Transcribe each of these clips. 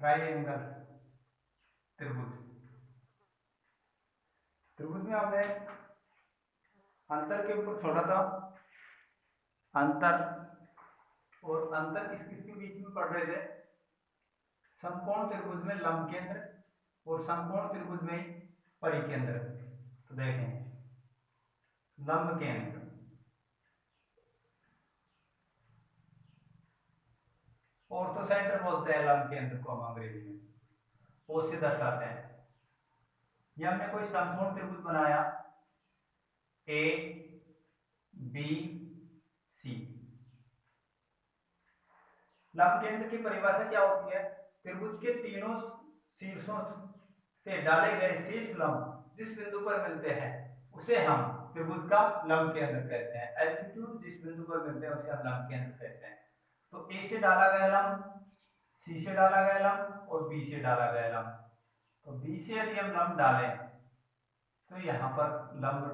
Triangle, त्रिभुज। त्रिभुज में हमने अंतर के ऊपर छोड़ा था, अंतर, और अंतर किसके बीच में पढ़ रहे थे? समकोण त्रिभुज में लंब केंद्र और समकोण त्रिभुज में परिकेंद्र। तो देखें, लंब केंद्र, ऑर्थो सेंटर बोलते हैं लंब केंद्र को हम अंग्रेजी में, ओ से दर्शाते हैं। ये हमने कोई समकोण त्रिभुज बनाया ए बी सी। लंब केंद्र की परिभाषा क्या होती है? त्रिभुज के तीनों शीर्षों से डाले गए शीर्ष लंब जिस बिंदु पर मिलते हैं उसे हम त्रिभुज का लंब केंद्र कहते हैं। एल्टीट्यूड जिस बिंदु पर मिलते हैं उसे हम लंब केंद्र कहते हैं। तो ए से डाला गया लंब, सी से डाला गया लंब और बी से डाला गया लंब। तो बी से यदि हम लंब डालें तो यहाँ पर लंब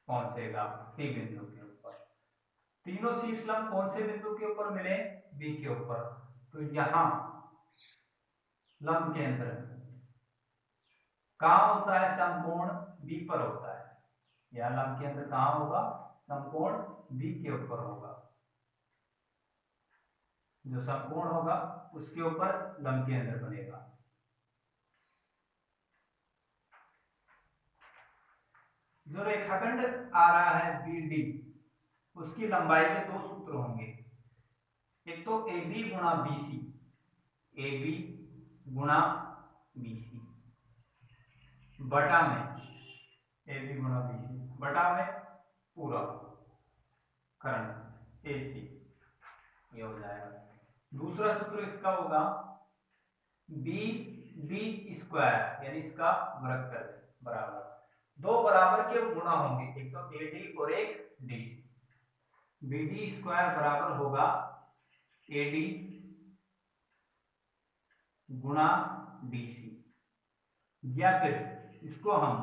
पहुंचेगा टी बिंदु के ऊपर। तीनों शीर्ष लंब कौन से बिंदु के ऊपर मिले? बी के ऊपर। तो यहाँ लंब केंद्र कहाँ होता है? समकोण बी पर होता है। यह लंब केंद्र कहाँ होगा? समकोण बी के ऊपर होगा। जो समकोण होगा उसके ऊपर लंब केंद्र बनेगा। जो रेखाखंड आ रहा है बी डी, उसकी लंबाई के दो सूत्र होंगे। एक तो ए बी गुणा बी सी, ए बी गुणा बी सी बटा में ए बी गुणा बी सी बटा में पूरा करण ए सी, ये हो जाएगा। दूसरा सूत्र इसका होगा बी बी स्क्वायर, यानी इसका वर्ग कर बराबर दो बराबर के गुणा होंगे, एक तो ए डी और एक D C. B D square बराबर होगा ए डी गुणा डी सी, या फिर इसको हम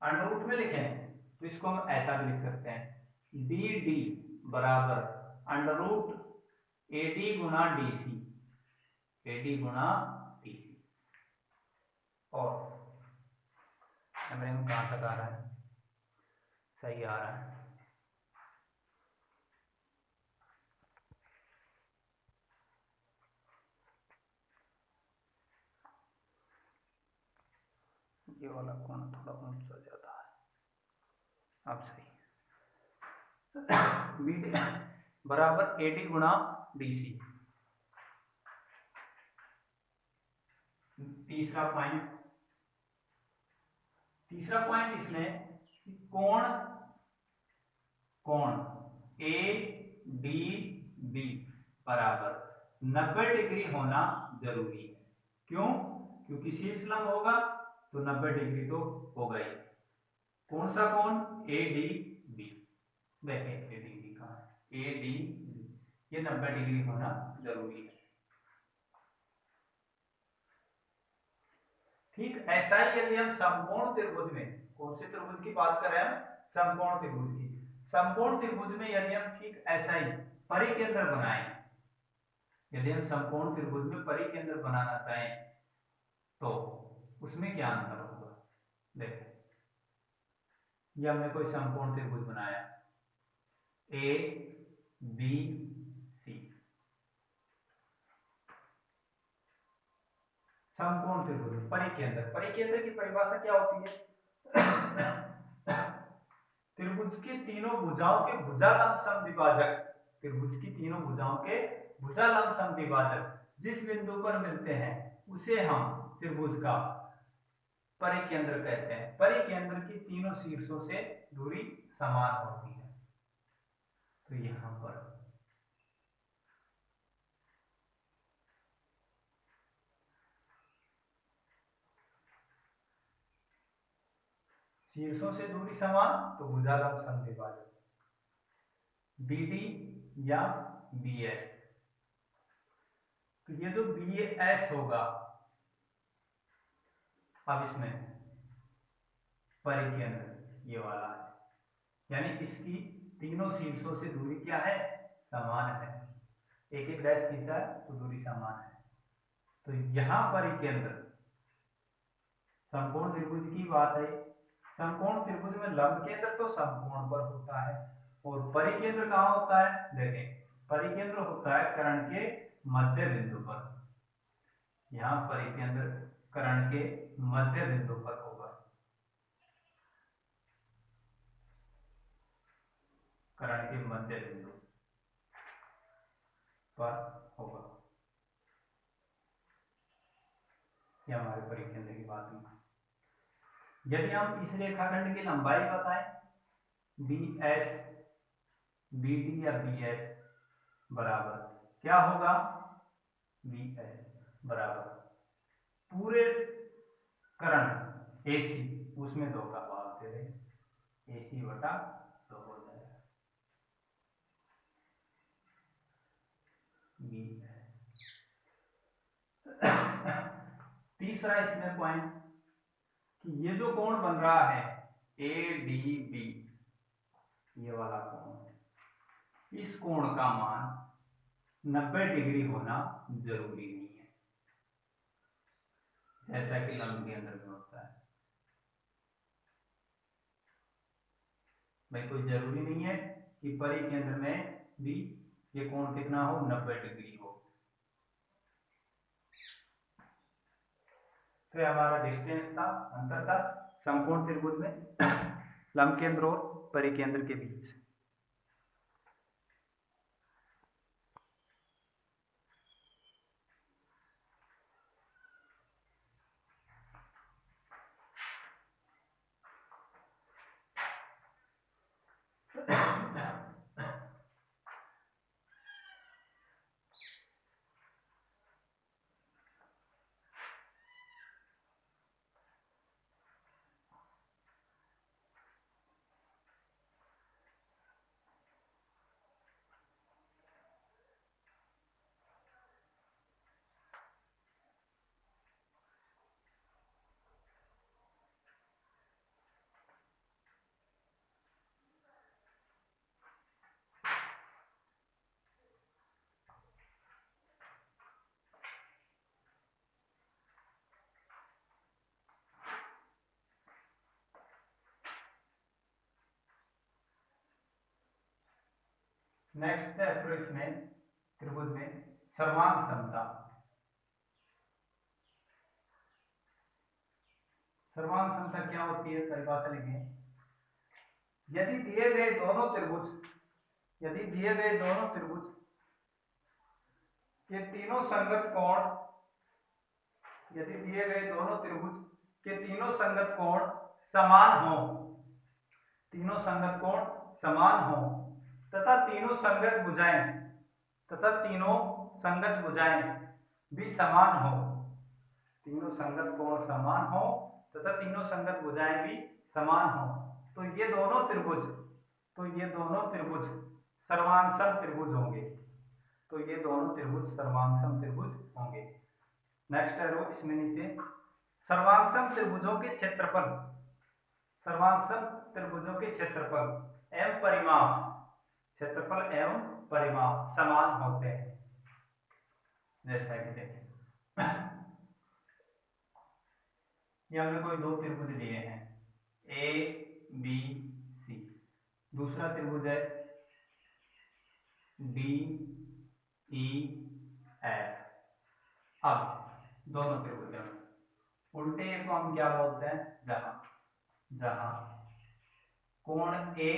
अंडर रूट में लिखें तो इसको हम ऐसा भी लिख सकते हैं, बी डी बराबर अंडर रूट ए डी गुणा डी सी, ए डी गुणा डी सी। और कैमरे में कहाँ तक आ रहा है? सही आ रहा है। ये वाला कोण थोड़ा ऊंचा ज्यादा है, अब सही। बी डी बराबर ए डी गुणा डी सी। तीसरा पॉइंट इसमें कोण ए डी बी बराबर 90 डिग्री होना जरूरी है। क्यों? क्योंकि शीर्ष लंब होगा तो 90 डिग्री तो होगा ही। कौन सा कोण? A D B. देखें ए डी बी कहाँ है? ए डी बी, ये 90 डिग्री होना जरूरी है। ठीक ऐसा ही यदि हम समकोण त्रिभुज में, कौन से त्रिभुज की बात कर रहे हैं हम? समकोण त्रिभुज की। समकोण त्रिभुज में यदि हम ठीक ऐसा ही परिकेंद्र बनाएं, यदि हम समकोण त्रिभुज में परिकेंद्र बनाना चाहें तो उसमें क्या अंतर होगा? देखो, ये हमने कोई समकोण त्रिभुज बनाया ए बी सी, समकोण त्रिभुज परिकेंद्र। परिकेंद्र की परिभाषा क्या होती है? त्रिभुज की तीनों भुजाओं के भुजालंब समद्विभाजक, त्रिभुज की तीनों भुजाओं के भुजालंब समद्विभाजक जिस बिंदु पर मिलते हैं उसे हम त्रिभुज का परिकेंद्र कहते हैं। परिकेंद्र की तीनों शीर्षों से दूरी समान होती है। तो यहां पर शीर्षों से दूरी समान तो भुजालंब समद्विभाजक बी डी या बी एस। तो ये जो बी एस होगा, अब इसमें परिकेंद्र ये वाला है, यानी इसकी तीनों शीर्षों से दूरी क्या है? समान है। एक एक डैश खींचा है तो दूरी समान है। तो यहाँ परिकेंद्र, समकोण त्रिभुज की बात है, समकोण त्रिभुज में लंब केंद्र तो समकोण पर होता है और परिकेंद्र कहाँ होता है, देखें परिकेंद्र होता है कर्ण के मध्य बिंदु पर। यहाँ परिकेंद्र कर्ण के मध्य बिंदु पर होगा, कर्ण के मध्य बिंदु पर होगा। यह हमारे परिकेंद्र की बात हुई। यदि हम इस रेखाखंड की लंबाई बताएं, BS BD या BS बराबर क्या होगा, BS बराबर पूरे कर्ण AC उसमें 2 का भाग दे दें, AC बटा 2 हो जाएगा BS। तीसरा इसमें पॉइंट कि ये जो कोण बन रहा है ADB, ये वाला कोण, इस कोण का मान 90 डिग्री होना जरूरी नहीं है, जैसा कि लंब केंद्र में होता है। भाई कोई जरूरी नहीं है कि परिकेंद्र में भी ये कोण कितना हो, 90 डिग्री हो। तो हमारा डिस्टेंस था, अंतर था समकोण त्रिभुज में लंब केंद्र और परिकेंद्र के बीच। नेक्स्ट है फिर इसमें त्रिभुज में सर्वांग समता। सर्वांग समता क्या होती है, परिभाषा लिखें। यदि दिए गए दोनों त्रिभुज के तीनों संगत कोण, यदि दिए गए दोनों त्रिभुज के तीनों संगत कोण समान हो, तीनों संगत कोण समान हो तथा तीनों संगत भुजाएं भी समान हो, तीनों संगत कोण समान हो तथा तीनों संगत भुजाएं भी समान हो, तो ये दोनों त्रिभुज सर्वांगसम त्रिभुज होंगे, तो ये दोनों त्रिभुज सर्वांगसम त्रिभुज होंगे। नेक्स्ट है रो इसमें नीचे सर्वांगसम त्रिभुजों के क्षेत्रफल, सर्वांगसम त्रिभुजों के क्षेत्रफल एवं परिमाप, क्षेत्रफल एवं परिमाप समान होते हैं। जैसा कि देखें ये हमने कोई 2 त्रिभुज लिए हैं ABC, दूसरा त्रिभुज है DEF। अब दोनों त्रिभुजों में उल्टे को हम क्या बोलते हैं, जहां कोण A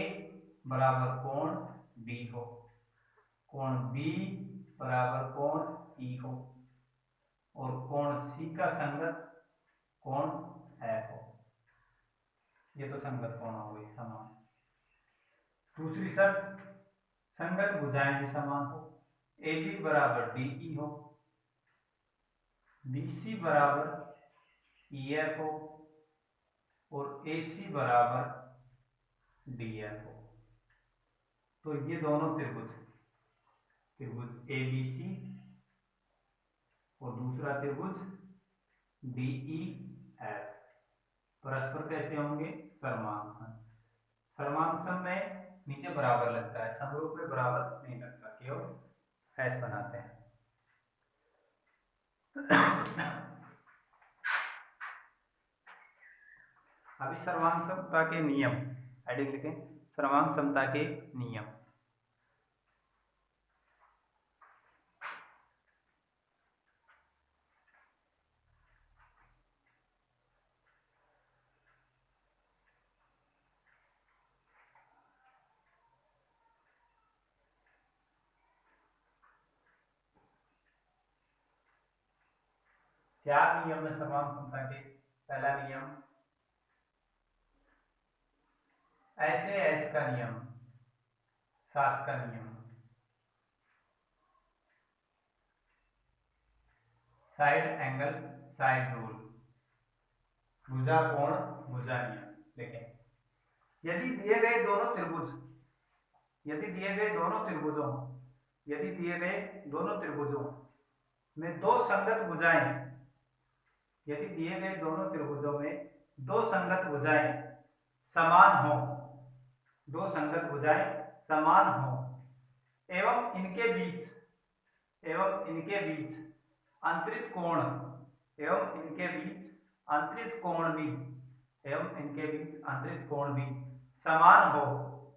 बराबर कोण B हो, कोण B बराबर कोण E हो और कोण C का संगत कोण F हो, ये तो संगत कोण हो गई समान। दूसरी शर्त संगत भुजाएं भी समान हो, AB बराबर DE हो, BC बराबर EF हो और AC बराबर DF हो, तो ये दोनों त्रिभुज ABC और दूसरा त्रिभुज DEF परस्पर कैसे होंगे, सर्वांगसम। सर्वांगसम में नीचे बराबर लगता है, समरूप में बराबर नहीं लगता, केवल ऐसे बनाते हैं। अभी सर्वांग समता के नियम हेडिंग लिखें, सर्वांग समता के नियम। चार नियम में सर्वांग समता के। पहला नियम ऐसे एस का नियम, सास का नियम, साइड एंगल साइड रूल, भुजा कोण भुजा नियम। देखें, यदि दिए गए दोनों त्रिभुज, यदि दिए गए दोनों त्रिभुजों, यदि दिए गए दोनों त्रिभुजों में दो संगत भुजाएं, यदि दिए गए दोनों त्रिभुजों में दो संगत भुजाएं समान हो, दो संगत भुजाएं समान हो एवं इनके बीच, एवं इनके बीच अंतरित कोण, एवं इनके बीच अंतरित कोण भी, एवं इनके बीच अंतरित कोण भी समान हो,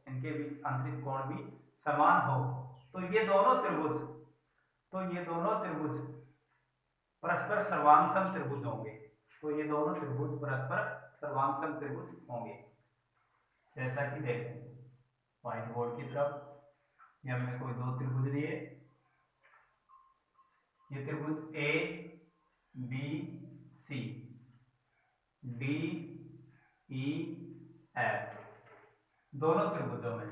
इनके बीच अंतरित कोण भी समान हो, तो ये दोनों त्रिभुज, तो ये दोनों त्रिभुज परस्पर सर्वांगसम त्रिभुज होंगे। तो ये दोनों त्रिभुज परस्पर सर्वांगसम त्रिभुज होंगे। जैसा कि देखें व्हाइट बोर्ड की तरफ, ये हमने कोई दो त्रिभुज लिए, ये त्रिभुज A B C, D E F, दोनों त्रिभुजों में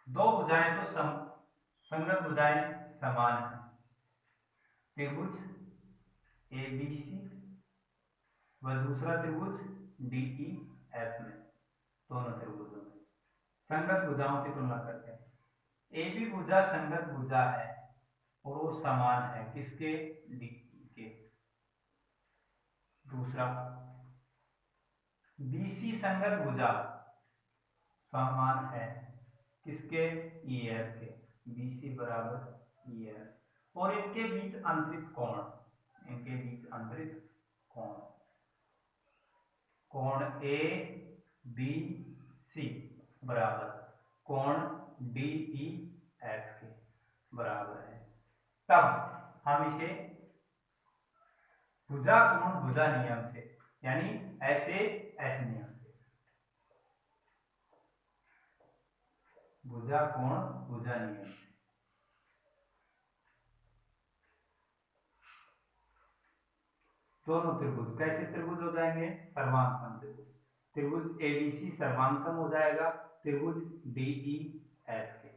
दो भुजाएं तो संगत भुजाएं समान है। त्रिभुज ए बी सी व दूसरा त्रिभुज डी ई एफ में, दोनों त्रिभुजों में संगत भुजाओं की तुलना करते हैं। ए बी भुजा संगत भुजा है और वो समान है किसके, डी के। दूसरा बीसी संगत भुजा समान है किसके, ई एफ के, बीसी बराबर ई एफ, और इनके बीच अंतरित कोण, इनके बीच अंतरित कोण, कोण ए बी सी बराबर कोण डी ई एफ के बराबर है। तब हम इसे भुजा कोण भुजा नियम से, यानी ऐसे एस नियम से, भुजा कोण भुजा नियम से दोनों त्रिभुज कैसे त्रिभुज हो जाएंगे, सर्वांगसम त्रिभुज। त्रिभुज एबीसी सर्वांगसम हो जाएगा त्रिभुज डीई एफ के।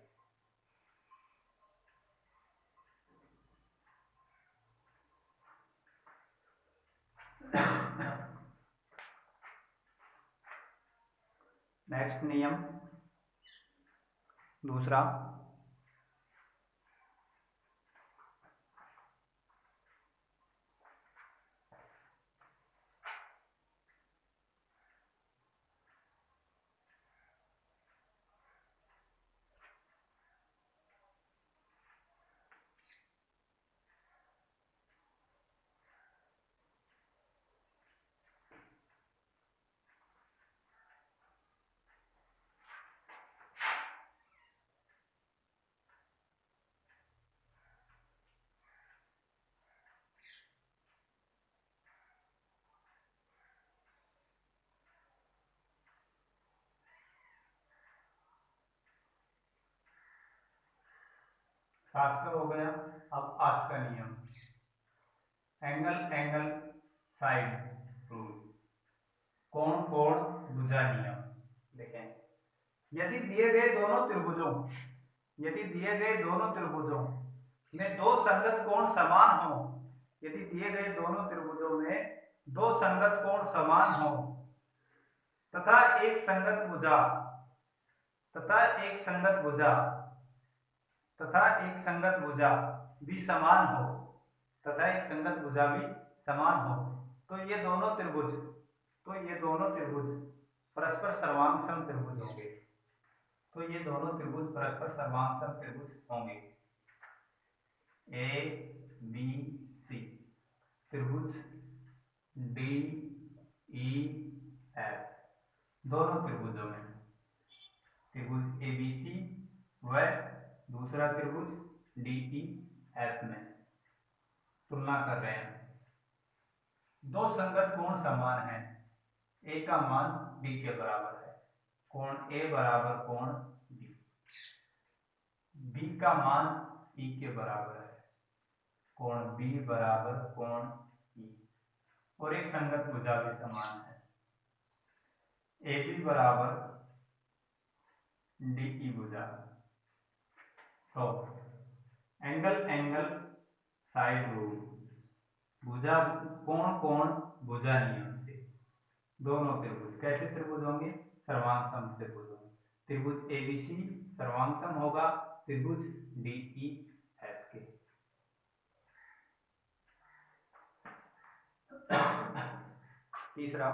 नेक्स्ट नियम दूसरा, सास का हो गया। अब आस का नियम, एंगल एंगल साइड रूल, कोण कोण भुजा नियम। देखें, यदि दिए गए दोनों त्रिभुजों, यदि दिए गए दोनों त्रिभुजों में दो संगत कोण समान हो, यदि दिए गए दोनों त्रिभुजों में दो संगत कोण समान हो तथा एक संगत भुजा, तथा एक संगत भुजा, तथा एक संगत भुजा भी समान हो, तथा एक संगत भुजा भी समान हो, तो ये दोनों त्रिभुज, तो ये दोनों त्रिभुज परस्पर सर्वांगसम त्रिभुज होंगे। तो ये दोनों त्रिभुज परस्पर सर्वांगसम त्रिभुज होंगे। ए बी सी त्रिभुज डी ई एफ, दोनों त्रिभुजों में त्रिभुज ए बी सी व दूसरा त्रिभुज डी ई एफ में तुलना कर रहे हैं। दो संगत कोण समान है, ए का मान बी के बराबर है, कोण ए बराबर कोण बी, बी का मान ई के बराबर है, कोण बी बराबर कोण ई, और एक संगत भुजा भी समान है, ए बी बराबर डी ई भुजा। तो एंगल साइड रूल, भुजा कोण भुजा नियम से दोनों त्रिभुज कैसे त्रिभुज होंगे, सर्वांग त्रिभुज होंगे। त्रिभुज एबीसी सर्वांग होगा त्रिभुज डीई एफ के। तीसरा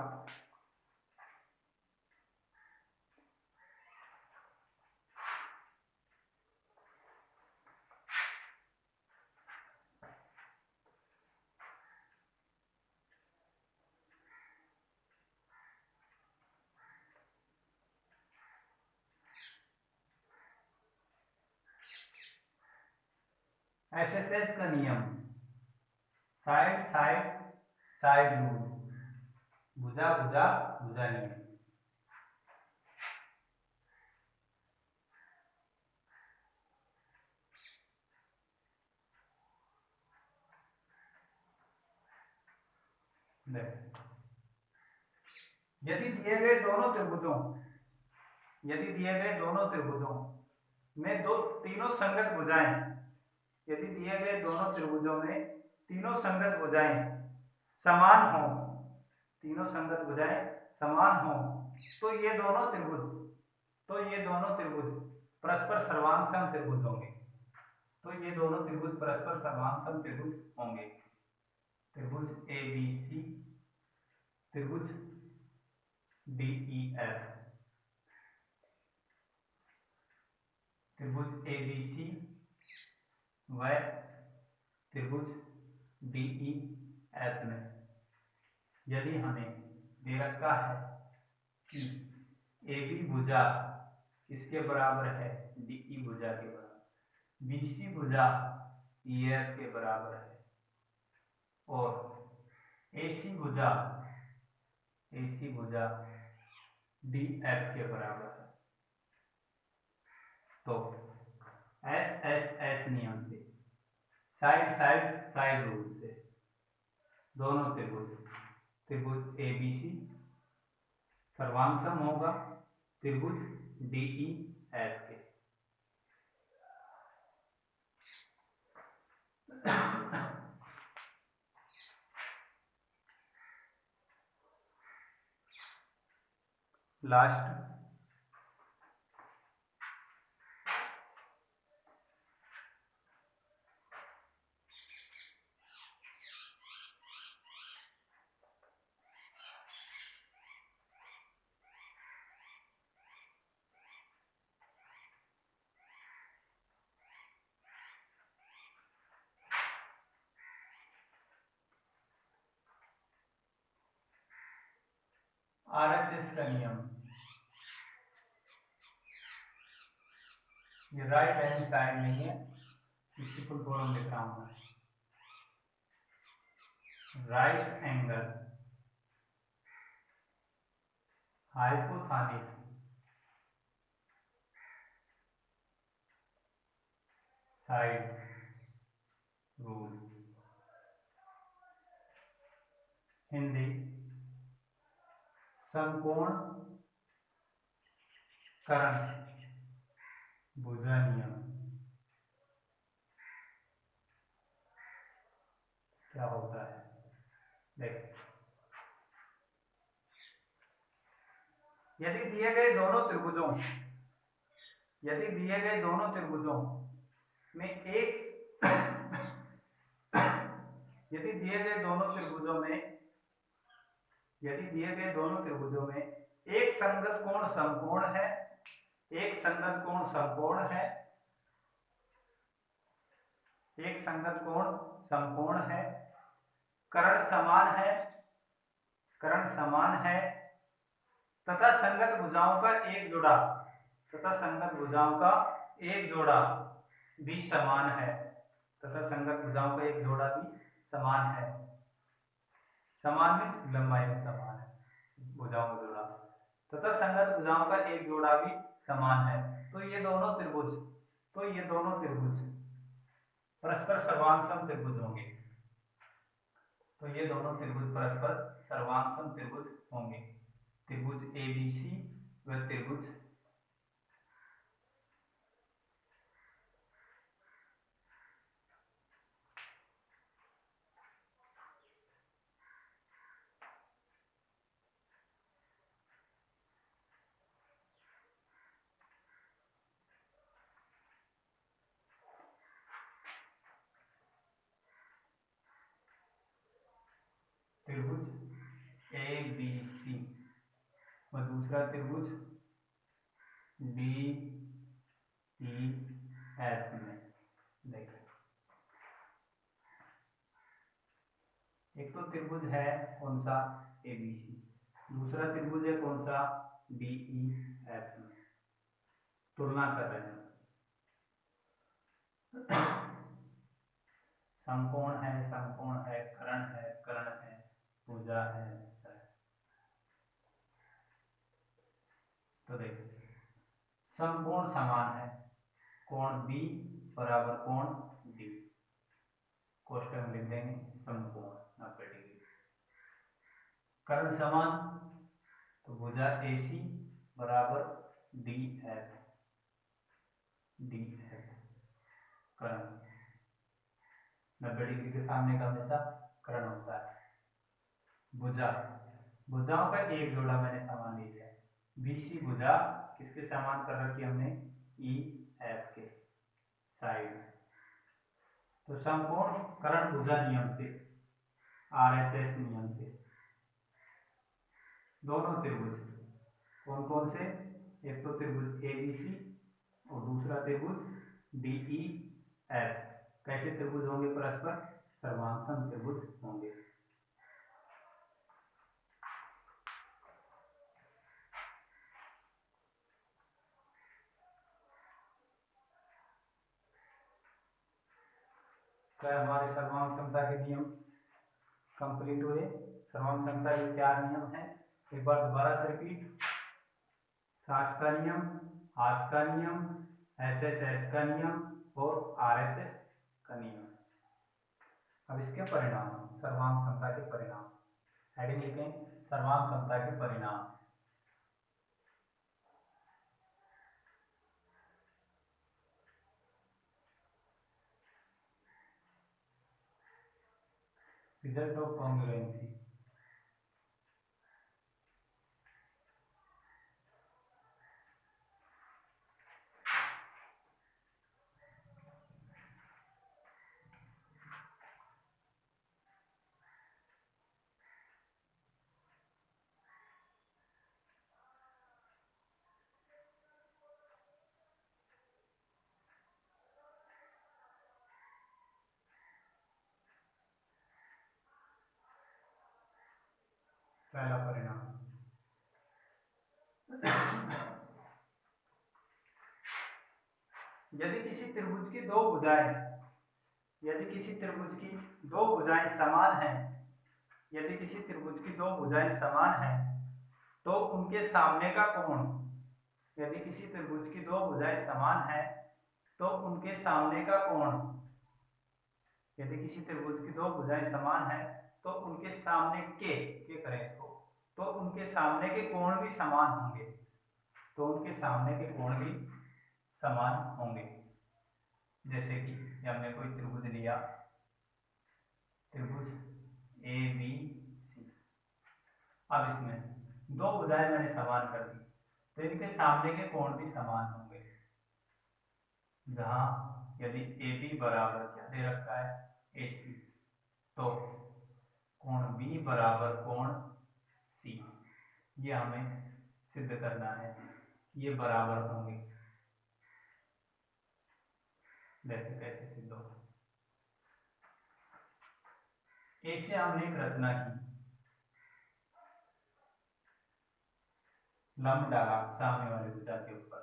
एसएसएस का नियम, साइड रूल, भुजा नियम। यदि दिए गए दोनों त्रिभुजों में तीनों संगत भुजाएं, यदि दिए गए दोनों त्रिभुजों में तीनों संगत भुजाएं समान हो, तीनों संगत भुजाएं समान हो, तो ये दोनों त्रिभुज परस्पर सर्वांग त्रिभुज होंगे। त्रिभुज ए बी सी, त्रिभुज डी ई एफ, त्रिभुज ए बी सी व त्रिभुज डी ई एफ में यदि हमें दे रखा है कि ए बी भुजा किसके बराबर है, डी ई भुजा के बराबर, बी सी भुजा ई एफ के बराबर है, और ए सी भुजा डी एफ के बराबर है, तो एस नियम से, साइड रूल से दोनों त्रिभुज ए बी सी सर्वांग होगा त्रिभुज डी ई एफ के। लास्ट आरएचएस का नियम, ये राइट हैंड साइड नहीं है, इसकी फुल फॉर्म लिख रहा हूं मैं, right angle hypothesis side rule, Hindi समकोण करण भुजा नियम। क्या होता है देख, यदि दिए गए दोनों त्रिभुजों में एक संगत कोण समकोण है, कर्ण समान है तथा संगत भुजाओं का एक जोड़ा भी समान है समान में लंबाई में समान है भुजाओं का जोड़ा तथा संगत भुजाओं का एक जोड़ा भी समान है। तो ये दोनों त्रिभुज परस्पर सर्वांगसम त्रिभुज होंगे। त्रिभुज ABC व त्रिभुज ABC और दूसरा त्रिभुज DEF में देखिए, एक तो त्रिभुज है कौन सा ABC, दूसरा त्रिभुज है कौन सा DEF में। तुलना कर रहे हैं, समकोण है, कर्ण है, भुजा है। तो देखिए समकोण समान है, कोण B बराबर कोण D, कोष्टक लिख देंगे समकोण 90 डिग्री। कर्ण समान तो भुजा AC बराबर DF कर्ण 90 डिग्री के सामने का हमेशा कर्ण होता है। भुजाओं का एक जोड़ा मैंने समान लिया है। BC भुजा किसके समान कर रखी हमने, EF के साइड। तो समकोण कर्ण भुजा नियम से, RHS नियम से दोनों त्रिभुज कौन कौन से, एक तो त्रिभुज ABC और दूसरा त्रिभुज DEF कैसे त्रिभुज होंगे, परस्पर सर्वांगसम त्रिभुज होंगे। क्या हमारे सर्वांग समता के नियम कंप्लीट हुए। सर्वांग समता के 4 नियम हैं, एक बार दोबारा से रिपीट। सास का नियम, हास का नियम, SSS का नियम और RHS का नियम। अब इसके परिणाम, सर्वांग समता के परिणाम, हेडिंग लिखें सर्वांग समता के परिणाम। Result of congruency. पहला परिणाम, यदि किसी त्रिभुज की दो भुजाएं समान हैं, तो उनके सामने का कोण, यदि किसी त्रिभुज की दो भुजाएं समान हैं तो उनके सामने का कोण, यदि किसी त्रिभुज की दो भुजाएं समान हैं तो उनके सामने के करें इसको, तो उनके सामने के कोण भी समान होंगे, जैसे कि हमने कोई त्रिभुज लिया, त्रिभुज ABC। अब इसमें दो भुजाएं मैंने समान कर दी तो इनके सामने के कोण भी समान होंगे। जहां यदि AB बराबर क्या दे रखा है, AC, तो कोण B बराबर कोण C, ये हमें सिद्ध करना है, ये बराबर होंगे। देखिए कैसे सिद्ध हो, ऐसे हमने एक रचना की, लंब डाला सामने वाले भुजा के ऊपर,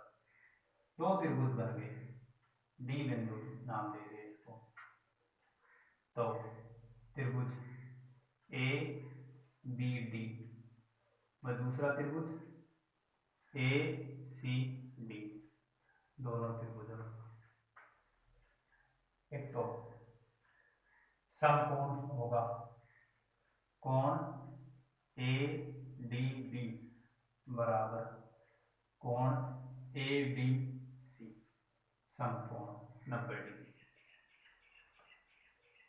दो त्रिभुज बन गए, डी बिंदु नाम दे दिए इसको। तो त्रिभुज ए बी डी व दूसरा त्रिभुज ए सी डी, दोनों त्रिभुजों एक तो समकोण होगा, कोण ए डी बी बराबर कोण ए डी सी, समकोण 90 डिग्री।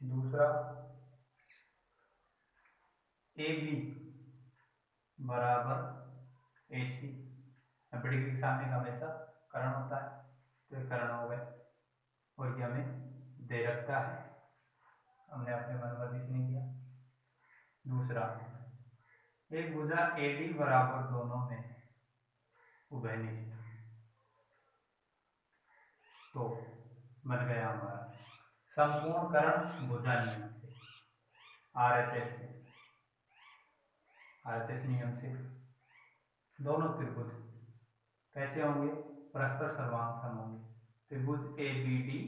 दूसरा ए बी बराबर ए सी, 90 डिग्री के सामने का हमेशा कर्ण होता है, तो ये कर्ण हो गए, और ये हमें दे रखता है, हमने अपने मन वर्जित नहीं किया। दूसरा एक भुजा ए डी बराबर दोनों में उभयनिष्ठ, तो बन गया हमारा संपूर्ण कर्ण भुजा नियम से, आरएचएस से, आरएचएस नियम से दोनों त्रिभुज कैसे होंगे, परस्पर सर्वांग होंगे। त्रिभुज ए बी डी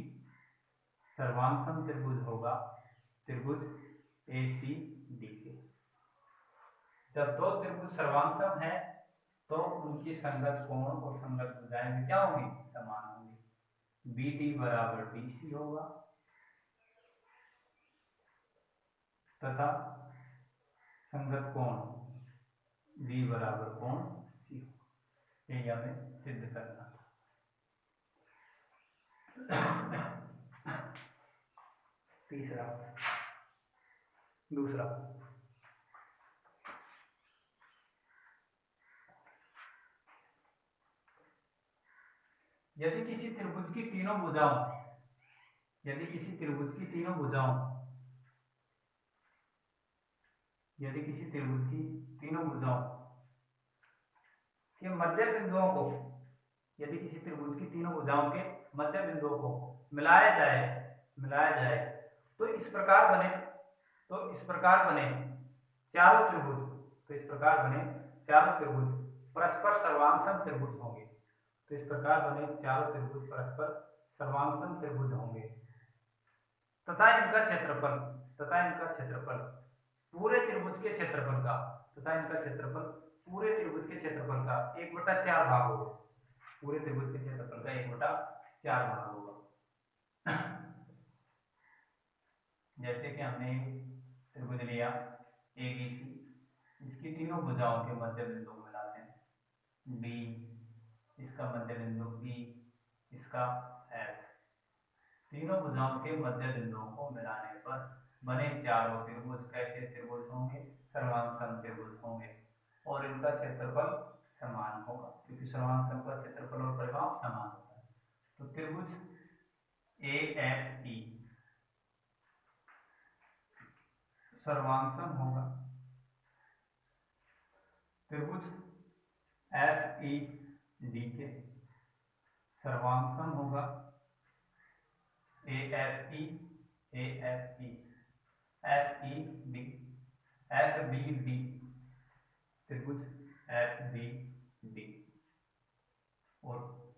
सर्वांग त्रिभुज होगा त्रिभुज ए सी डी के। जब दो त्रिभुज सर्वांग है तो उनकी संगत कोण और संगत भुजाएं भी क्या होंगी, समान होंगी। बी डी बराबर डी सी होगा तथा संगत कोण बी बराबर कोण सी, यही हमें सिद्ध करना। तीसरा, दूसरा यदि किसी त्रिभुज की तीनों भुजाओं, यदि किसी त्रिभुज की तीनों भुजाओं, यदि किसी त्रिभुज की तीनों भुजाओं के मध्य बिंदुओं को, यदि किसी त्रिभुज की तीनों भुजाओं के मध्य बिंदुओं को मिलाया जाए तो इस प्रकार बने, चारों त्रिभुज, तो इस प्रकार बने चारों त्रिभुज परस्पर सर्वांग त्रिभुज होंगे। तो इस प्रकार बने चारों त्रिभुज परस्पर सर्वांग त्रिभुज होंगे तथा इनका क्षेत्रफल पूरे त्रिभुज के क्षेत्रफल का, तथा इनका क्षेत्रफल पूरे त्रिभुज के क्षेत्रफल का 1/4 भाग होगा, पूरे त्रिभुज के क्षेत्रफल का 1/4 भाग होगा। जैसे कि हमने त्रिभुज लिया ए बी सी, इसकी तीनों भुजाओं के मध्य बिंदु मिलाते हैं, डी, इसका मध्य बिंदु बी, इसका एफ, तीनों भुजाओं के मध्य बिंदुओं को मिलाने पर बने चारों त्रिभुज कैसे त्रिभुज होंगे, सर्वांग त्रिभुज होंगे और इनका क्षेत्रफल समान होगा, क्योंकि सर्वांग का क्षेत्रफल और परिमाप समान होता है। तो त्रिभुज ए एफ ई सर्वांग होगा, त्रिभुज एफ ई डी के सर्वांग होगा A F E F E D, F B D, त्रिभुज एफ बी डी, और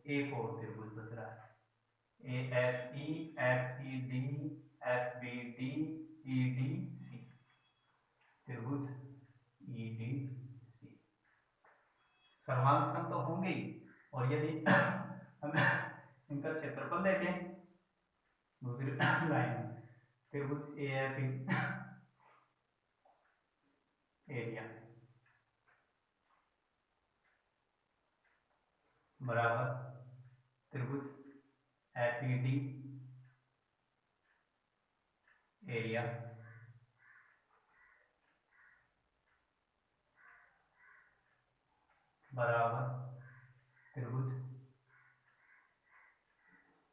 एक और त्रिभुज बच रहा है A F E D, F B D, E D C, त्रिभुज ई डी सी सर्वांग तो होंगे ही। और यदि हम इनका क्षेत्रफल देखें दूसरी लाइन, त्रिभुज ए एफ ई एरिया बराबर त्रिभुज एफ ई डी एरिया बराबर त्रिभुज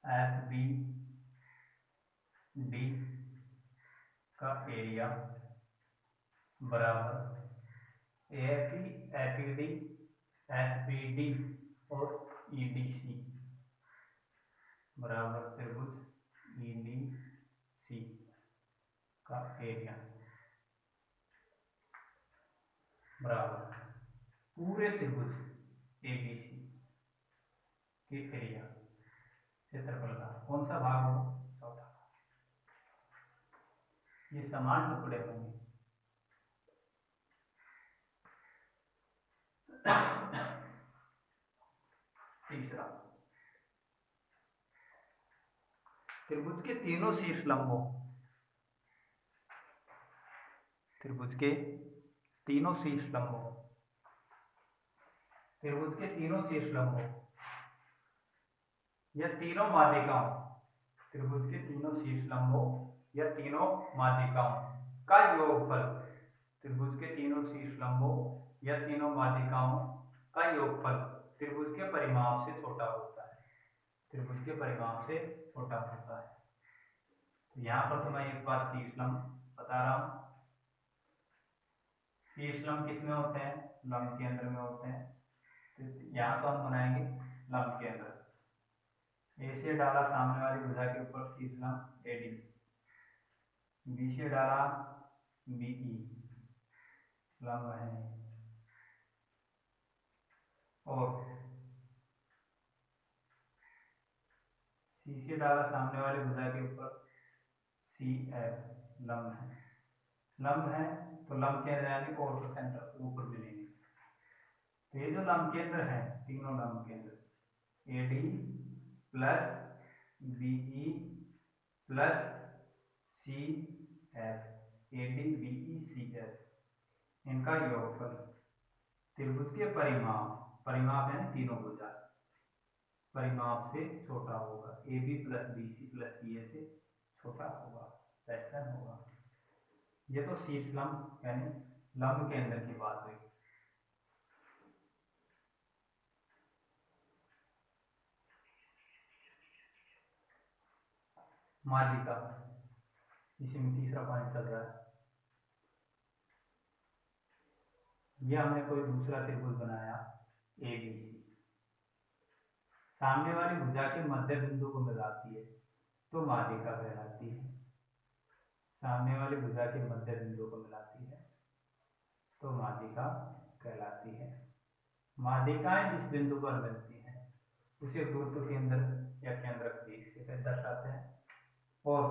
एफ बी डी का एरिया बराबर F E D, F B D और ई डी सी बराबर त्रिभुज ई डी सी का एरिया। बराबर पूरे त्रिभुज ABC के एरिया क्षेत्रफल का कौन सा भाग हो? चौथा। ये समान टुकड़े होंगे। तीसरा, त्रिभुज के तीनों शीर्ष लंबों, त्रिभुज के तीनों शीर्ष लंबों, त्रिभुज के तीनों शीर्ष लंबों या तीनों माध्यिकाओं, त्रिभुज के तीनों शीर्ष लंबों या तीनों माध्यिकाओं का योगफल, त्रिभुज के तीनों शीर्ष लंबों या तीनों माध्यिकाओं का योगफल त्रिभुज के परिमाप से छोटा होता है, त्रिभुज के परिमाप से छोटा होता है। तो यहाँ पर तो मैं एक बार शीर्ष लंब बता रहा हूँ। शीर्ष लंब किस में होते हैं? लंब केंद्र में होते हैं। तो यहाँ तो हम बनाएंगे लंब केंद्र। ए से डाला सामने वाली भुजा के ऊपर शीर्ष लंब AD, बी से डाला BE लंब है, और सी से डाला सामने वाली भुजा के ऊपर CF लंब है। लंब है तो लंब केंद्र यानी ऑर्थो सेंटर ऊपर मिलेंगे। तो ये जो लंब केंद्र है, तीनों लंब केंद्र AD plus BE plus CF, AD BE CF, इनका योगफल त्रिभुज के परिमाप, परिमाप है तीनों भुजा, परिमाप से छोटा होगा। AB plus BC plus CA से छोटा होगा, वेस्टर्न होगा। ये तो शीर्ष लंब यानी लंब केंद्र की बात हुई। माध्यिका, इसी में तीसरा पॉइंट चल रहा है। यह हमने कोई दूसरा त्रिभुज बनाया ABC, सामने वाली भुजा के मध्य बिंदु को मिलाती है तो माध्यिका कहलाती है। सामने वाली भुजा के मध्य बिंदु को मिलाती है तो माध्यिका कहलाती है। माध्यिकाएं जिस बिंदु पर मिलती हैं उसे गुरुत्व केंद्र या केंद्रक भी से दर्शाते हैं, और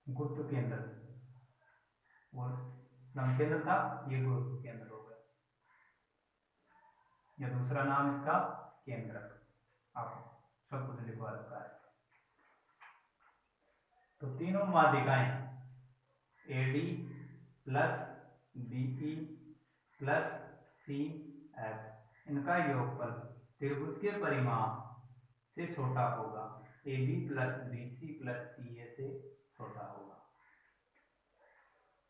गुरुत्व केंद्र और लंब केंद्र था, ये गुरुत्व केंद्र हो गया, या दूसरा नाम इसका केंद्रक, आप सब कुछ लिखवा रखा है। तो तीनों माध्यिकाएं AD plus BE plus CF, इनका योगफल त्रिभुज के परिमाप से छोटा होगा, AB plus BC plus CA से छोटा होगा।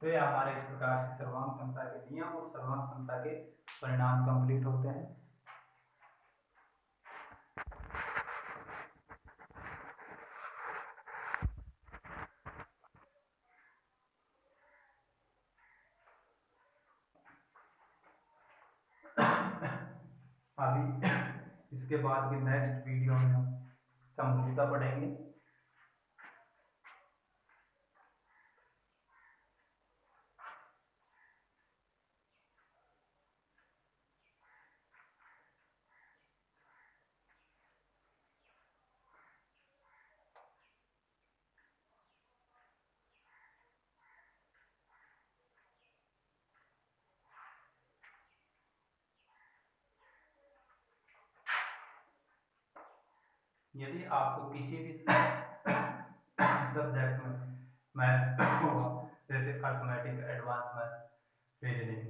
तो ये हमारे इस प्रकार से सर्वांग क्षमता के नियम और सर्वांग क्षमता के परिणाम कंप्लीट होते हैं। अभी इसके बाद की नेक्स्ट वीडियो में हम समरूपता पढ़ेंगे। यदि आपको किसी भी सब्जेक्ट में मैथ होगा, जैसे arithmetic, advance math, reasoning,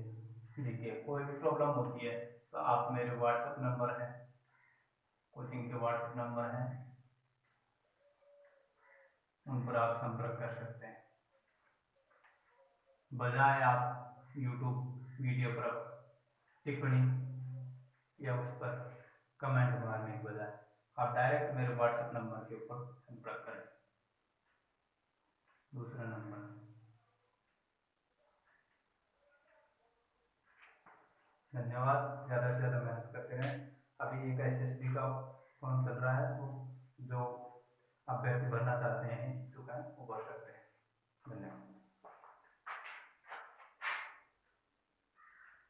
GK, कोई भी प्रॉब्लम होती है तो आप मेरे व्हाट्सएप नंबर है, कोचिंग के व्हाट्सएप नंबर हैं, उन पर आप संपर्क कर सकते हैं। बजाय आप यूट्यूब वीडियो पर टिप्पणी या उस पर कमेंट मारने के बजाय आप डायरेक्ट मेरे व्हाट्सएप नंबर के ऊपर संपर्क करें। दूसरा नंबर, धन्यवाद। ज़्यादा से ज़्यादा मेहनत करते रहें। अभी एक SSB का फॉर्म चल रहा है, तो जो अभ्यर्थी भरना चाहते हैं